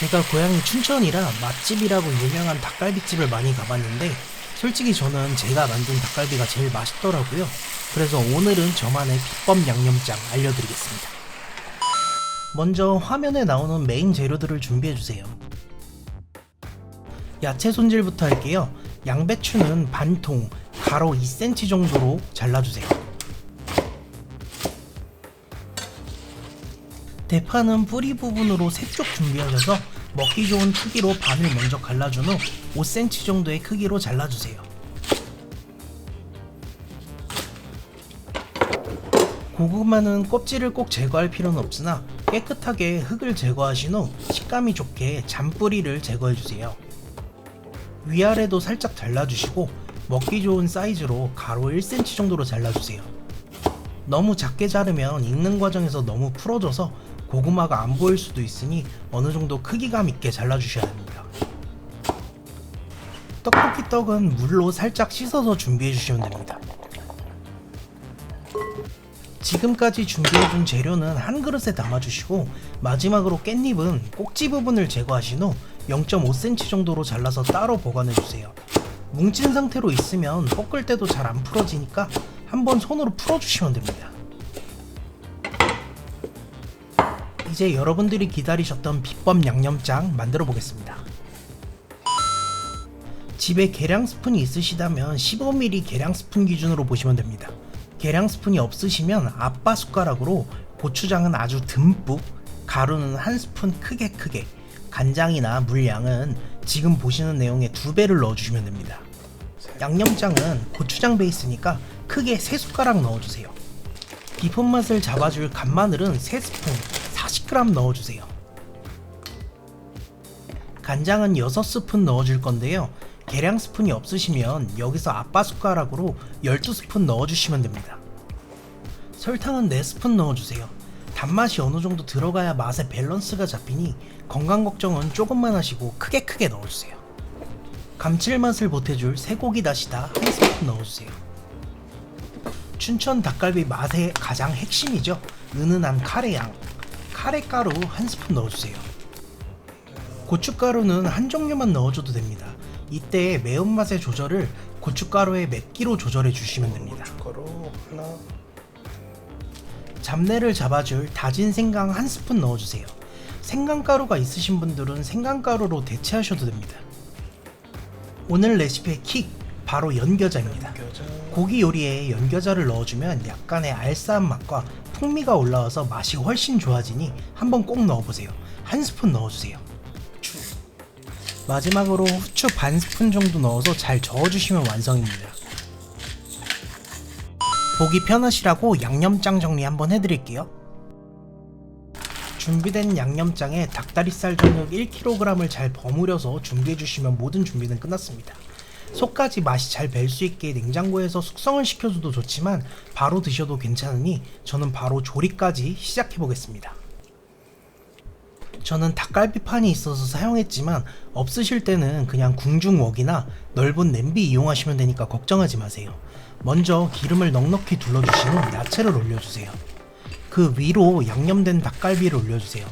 제가 고향이 춘천이라 맛집이라고 유명한 닭갈비집을 많이 가봤는데 솔직히 저는 제가 만든 닭갈비가 제일 맛있더라고요. 그래서 오늘은 저만의 비법 양념장 알려드리겠습니다. 먼저 화면에 나오는 메인 재료들을 준비해주세요. 야채 손질부터 할게요. 양배추는 반통, 가로 2cm 정도로 잘라주세요. 대파는 뿌리 부분으로 3쪽 준비하셔서 먹기 좋은 크기로 반을 먼저 갈라준 후 5cm 정도의 크기로 잘라주세요. 고구마는 껍질을 꼭 제거할 필요는 없으나 깨끗하게 흙을 제거하신 후 식감이 좋게 잔뿌리를 제거해주세요. 위아래도 살짝 잘라주시고 먹기 좋은 사이즈로 가로 1cm 정도로 잘라주세요. 너무 작게 자르면 익는 과정에서 너무 풀어져서 고구마가 안 보일 수도 있으니 어느 정도 크기감 있게 잘라주셔야 합니다. 떡볶이 떡은 물로 살짝 씻어서 준비해 주시면 됩니다. 지금까지 준비해준 재료는 한 그릇에 담아주시고 마지막으로 깻잎은 꼭지 부분을 제거하신 후 0.5cm 정도로 잘라서 따로 보관해주세요. 뭉친 상태로 있으면 볶을 때도 잘 안 풀어지니까 한번 손으로 풀어주시면 됩니다. 이제 여러분들이 기다리셨던 비법 양념장 만들어 보겠습니다. 집에 계량 스푼이 있으시다면 15mm 계량 스푼 기준으로 보시면 됩니다. 계량 스푼이 없으시면 아빠 숟가락으로 고추장은 아주 듬뿍, 가루는 한 스푼 크게, 간장이나 물량은 지금 보시는 내용의 2배를 넣어주시면 됩니다. 양념장은 고추장 베이스니까 크게 3숟가락 넣어주세요. 깊은 맛을 잡아줄 간마늘은 3스푼 40g 넣어주세요. 간장은 6스푼 넣어줄 건데요. 계량 스푼이 없으시면 여기서 아빠 숟가락으로 12스푼 넣어주시면 됩니다. 설탕은 4스푼 넣어주세요. 단맛이 어느정도 들어가야 맛의 밸런스가 잡히니 건강 걱정은 조금만 하시고 크게 넣어주세요. 감칠맛을 보태줄 쇠고기 다시다 1스푼 넣어주세요. 춘천 닭갈비 맛의 가장 핵심이죠. 은은한 카레향, 카레가루 1스푼 넣어주세요. 고춧가루는 한 종류만 넣어줘도 됩니다. 이때 매운맛의 조절을 고춧가루의 맵기로 조절해 주시면 됩니다. 고춧가루 하나. 잡내를 잡아줄 다진 생강 1스푼 넣어주세요. 생강가루가 있으신 분들은 생강가루로 대체하셔도 됩니다. 오늘 레시피의 킥! 바로 연겨자입니다. 고기 요리에 연겨자를 넣어주면 약간의 알싸한 맛과 풍미가 올라와서 맛이 훨씬 좋아지니 한번 꼭 넣어보세요. 1스푼 넣어주세요. 마지막으로 후추 반 스푼 정도 넣어서 잘 저어주시면 완성입니다. 보기 편하시라고 양념장 정리 한번 해드릴게요. 준비된 양념장에 닭다리살 전육 1kg을 잘 버무려서 준비해주시면 모든 준비는 끝났습니다. 속까지 맛이 잘 뵐 수 있게 냉장고에서 숙성을 시켜줘도 좋지만 바로 드셔도 괜찮으니 저는 바로 조리까지 시작해보겠습니다. 저는 닭갈비판이 있어서 사용했지만 없으실 때는 그냥 궁중웍이나 넓은 냄비 이용하시면 되니까 걱정하지 마세요. 먼저 기름을 넉넉히 둘러주신 후 야채를 올려주세요. 그 위로 양념된 닭갈비를 올려주세요.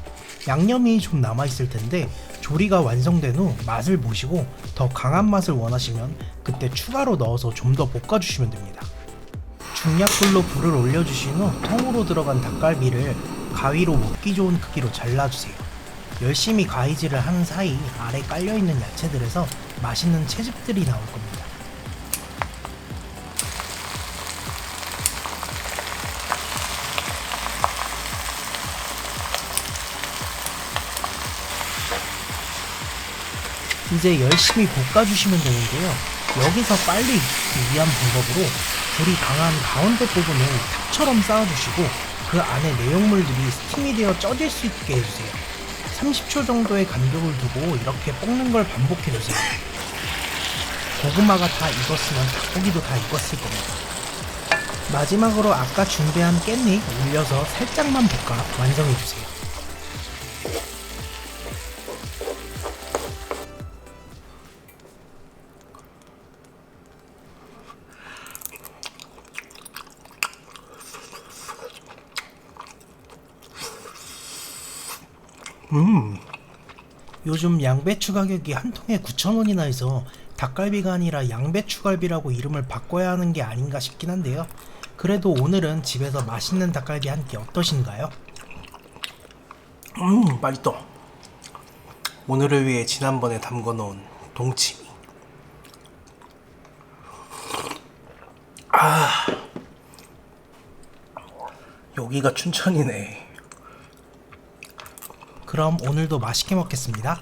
양념이 좀 남아있을 텐데 조리가 완성된 후 맛을 보시고 더 강한 맛을 원하시면 그때 추가로 넣어서 좀 더 볶아주시면 됩니다. 중약불로 불을 올려주신 후 통으로 들어간 닭갈비를 가위로 먹기 좋은 크기로 잘라주세요. 열심히 가위질을 하는 사이 아래 깔려있는 야채들에서 맛있는 채즙들이 나올 겁니다. 이제 열심히 볶아주시면 되는데요. 여기서 빨리 익히기 위한 방법으로 불이 강한 가운데 부분을 탑처럼 쌓아주시고 그 안에 내용물들이 스팀이 되어 쪄질 수 있게 해주세요. 30초 정도의 간격을 두고 이렇게 볶는 걸 반복해주세요. 고구마가 다 익었으면 닭고기도 다 익었을 겁니다. 마지막으로 아까 준비한 깻잎 올려서 살짝만 볶아 완성해주세요. 요즘 양배추 가격이 한 통에 9,000원이나 해서 닭갈비가 아니라 양배추갈비라고 이름을 바꿔야 하는 게 아닌가 싶긴 한데요. 그래도 오늘은 집에서 맛있는 닭갈비 한 끼 어떠신가요? 맛있다. 오늘을 위해 지난번에 담궈놓은 동치미. 여기가 춘천이네. 그럼 오늘도 맛있게 먹겠습니다.